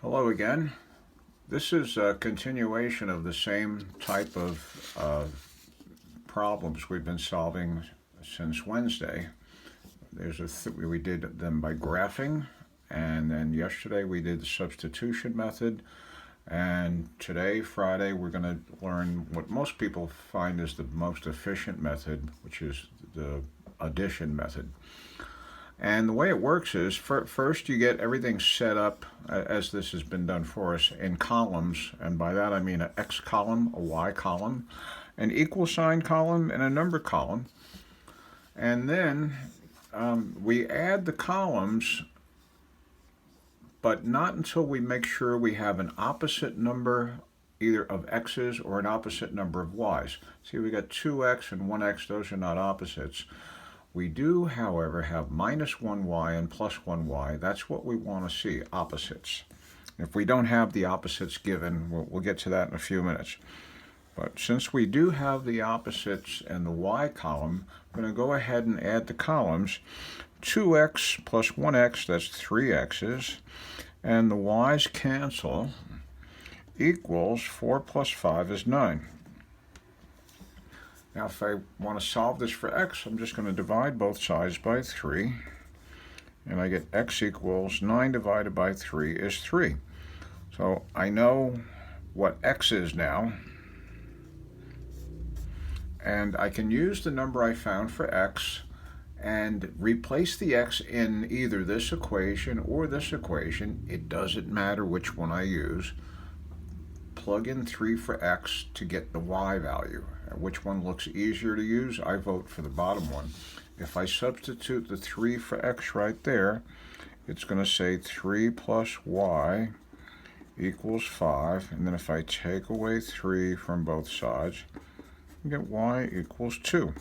Hello again. This is a continuation of the same type of problems we've been solving since Wednesday. We did them by graphing, and then yesterday we did the substitution method, and today, Friday, we're going to learn what most people find is the most efficient method, which is the addition method. And the way it works is first you get everything set up as this has been done for us in columns. And by that I mean an X column, a Y column, an equal sign column, and a number column. And then we add the columns, but not until we make sure we have an opposite number either of X's or an opposite number of Y's. See, we got 2X and 1X, those are not opposites. We do, however, have minus 1y and plus 1y. That's what we want to see, opposites. If we don't have the opposites given, we'll get to that in a few minutes. But since we do have the opposites in the y column, I'm going to go ahead and add the columns. 2x plus 1x, that's 3x's. And the y's cancel, equals 4 plus 5 is 9. Now if I want to solve this for x, I'm just going to divide both sides by 3. And I get x equals 9 divided by 3 is 3. So I know what x is now. And I can use the number I found for x and replace the x in either this equation or this equation. It doesn't matter which one I use. Plug in 3 for x to get the y value. Which one looks easier to use? I vote for the bottom one. If I substitute the 3 for x right there, it's going to say 3 plus y equals 5. And then if I take away 3 from both sides, I get y equals 2.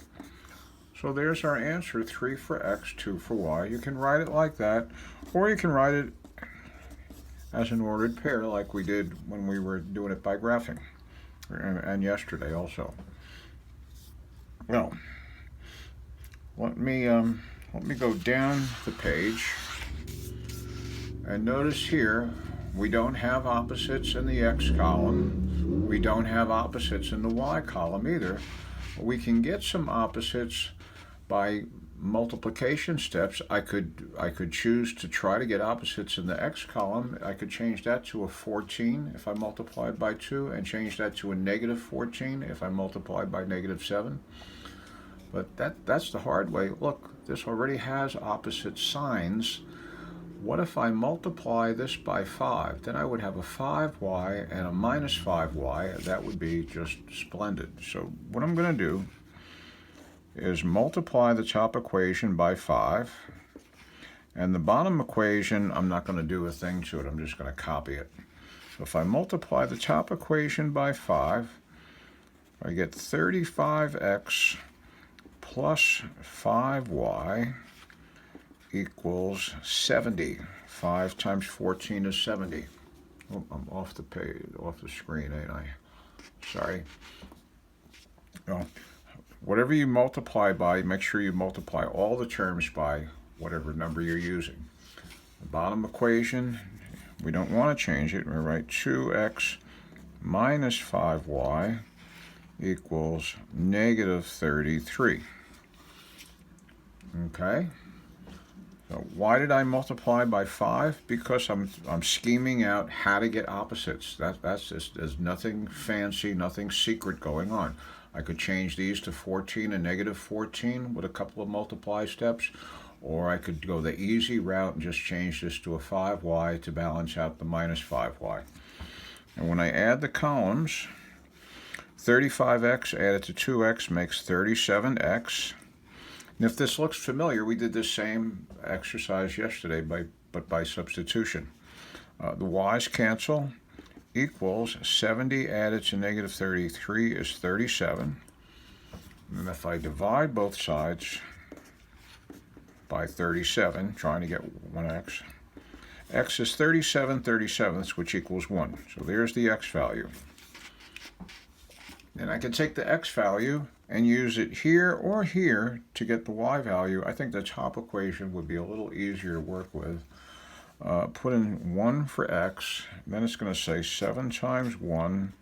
So there's our answer, 3 for x, 2 for y. You can write it like that, or you can write it as an ordered pair like we did when we were doing it by graphing, and yesterday also. Well, let me go down the page, and notice here we don't have opposites in the x column. We don't have opposites in the y column either. We can get some opposites by multiplication steps. I could choose to try to get opposites in the x column. I could change that to a 14 if I multiplied by 2, and change that to a negative 14 if I multiplied by negative 7. But that's the hard way. Look, this already has opposite signs. What if I multiply this by 5? Then I would have a 5y and a minus 5y. That would be just splendid. So what I'm going to do is multiply the top equation by 5. And the bottom equation, I'm not going to do a thing to it. I'm just going to copy it. So if I multiply the top equation by 5, I get 35x plus 5y equals 70. 5 times 14 is 70. Oh, I'm off the page, off the screen, ain't I? Sorry. Oh, whatever you multiply by, make sure you multiply all the terms by whatever number you're using. The bottom equation, we don't want to change it. We write 2x minus 5y equals negative 33. Okay. So why did I multiply by 5? Because I'm scheming out how to get opposites. That's just, there's nothing fancy, nothing secret going on. I could change these to 14 and negative 14 with a couple of multiply steps, or I could go the easy route and just change this to a 5y to balance out the minus 5y. And when I add the columns, 35x added to 2x makes 37x. And if this looks familiar, we did the same exercise yesterday, but by substitution. The y's cancel, equals 70 added to negative 33 is 37. And if I divide both sides by 37, trying to get 1x, x is 37 37ths, which equals 1. So there's the x value. Then I can take the x value and use it here or here to get the y value. I think the top equation would be a little easier to work with. put in 1 for x, then it's going to say 7 times 1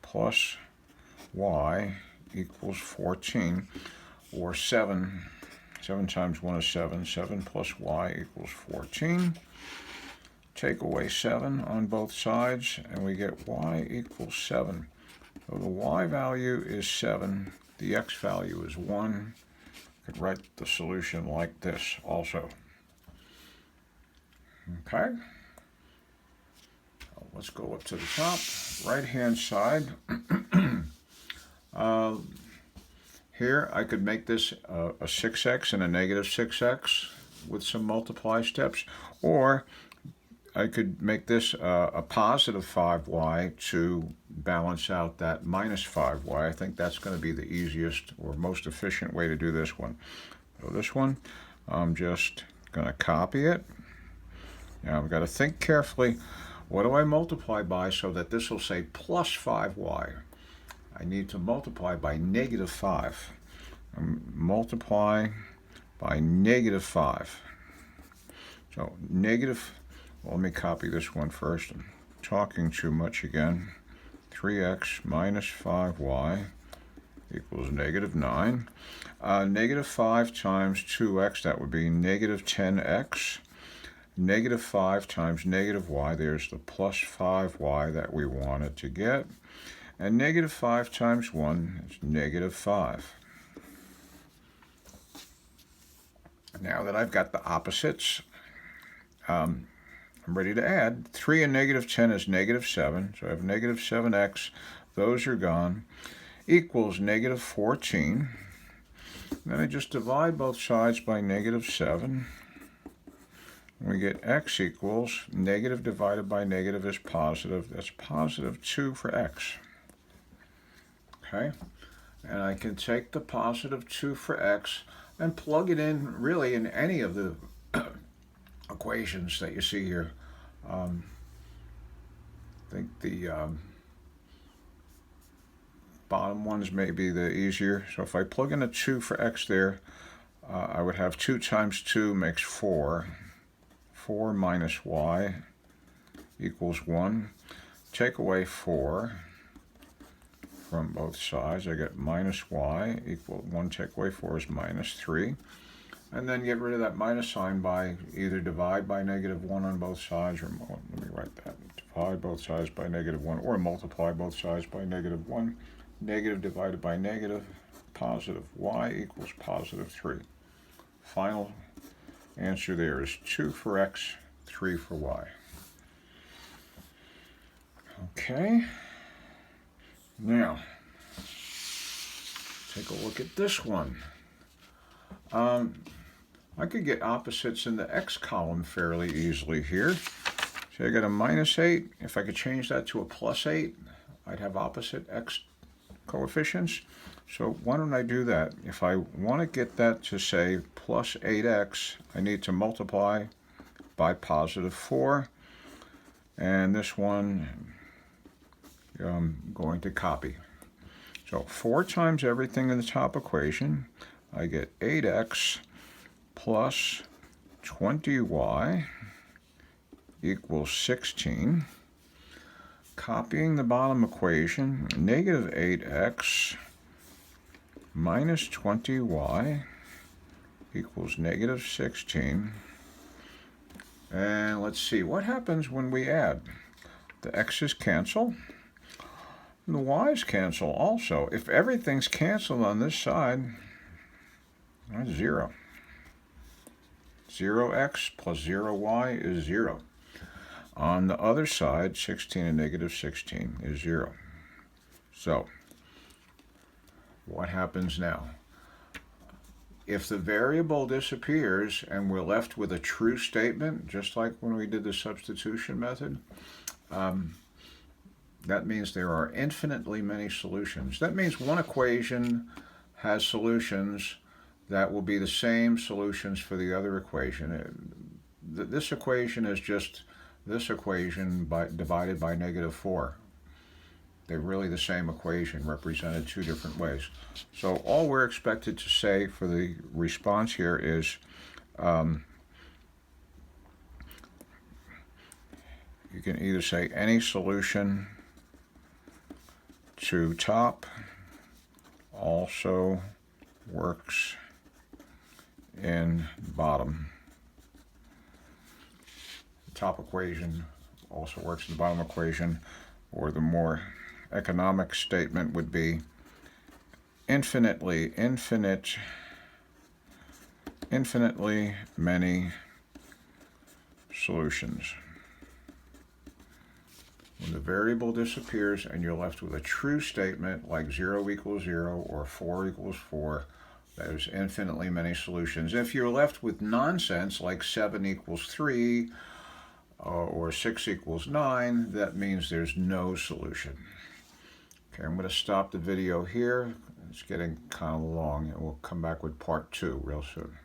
plus y equals 14, or 7 times 1 is 7, 7 plus y equals 14. Take away 7 on both sides, and we get y equals 7. So the y value is 7, the x value is 1. I could write the solution like this also. Okay, let's go up to the top, right-hand side. Here I could make this a 6x and a negative 6x with some multiply steps, or I could make this a positive 5y to balance out that minus 5y. I think that's going to be the easiest or most efficient way to do this one. So this one, I'm just going to copy it. Now I've got to think carefully, what do I multiply by so that this will say plus 5y? I need to multiply by negative 5. Multiply by negative 5. So negative, well, let me copy this one first. I'm talking too much again. 3x minus 5y equals negative 9. Negative 5 times 2x, that would be negative 10x. Negative 5 times negative y, there's the plus 5y that we wanted to get. And negative 5 times 1 is negative 5. Now that I've got the opposites, I'm ready to add. 3 and negative 10 is negative 7, so I have negative 7x. Those are gone. Equals negative 14. Then I just divide both sides by negative 7. We get x equals negative divided by negative is positive. That's positive 2 for x. Okay, and I can take the positive 2 for x and plug it in really in any of the equations that you see here. I think the bottom ones may be the easier. So if I plug in a 2 for x there, I would have 2 times 2 makes 4. 4 minus y equals 1. Take away 4 from both sides. I get minus y equal 1. Take away 4 is minus 3. And then get rid of that minus sign by either divide by negative 1 on both sides, or let me write that. Divide both sides by negative 1, or multiply both sides by negative 1. Negative divided by negative, positive y equals positive 3. Final answer there is 2 for x, 3 for y. Okay. Now, take a look at this one. I could get opposites in the x column fairly easily here. So I got a minus 8. If I could change that to a plus 8, I'd have opposite x coefficients. So why don't I do that? If I want to get that to say plus 8x, I need to multiply by positive 4. And this one I'm going to copy. So 4 times everything in the top equation, I get 8x plus 20y equals 16. Copying the bottom equation, negative 8x minus 20y equals negative 16. And let's see, what happens when we add? The x's cancel, and the y's cancel also. If everything's canceled on this side, that's 0. 0x plus 0y is 0. On the other side, 16 and negative 16 is 0. So, what happens now? If the variable disappears and we're left with a true statement, just like when we did the substitution method, that means there are infinitely many solutions. That means one equation has solutions that will be the same solutions for the other equation. This equation is just this equation divided by negative 4. They're really the same equation represented 2 different ways. So all we're expected to say for the response here is can either say any solution to top also works in bottom. The top equation also works in the bottom equation, or the more economic statement would be infinitely many solutions. When the variable disappears and you're left with a true statement like 0 equals 0 or 4 equals 4, there's infinitely many solutions. If you're left with nonsense like 7 equals 3 or 6 equals 9, that means there's no solution. Okay, I'm going to stop the video here. It's getting kind of long, and we'll come back with part 2 real soon.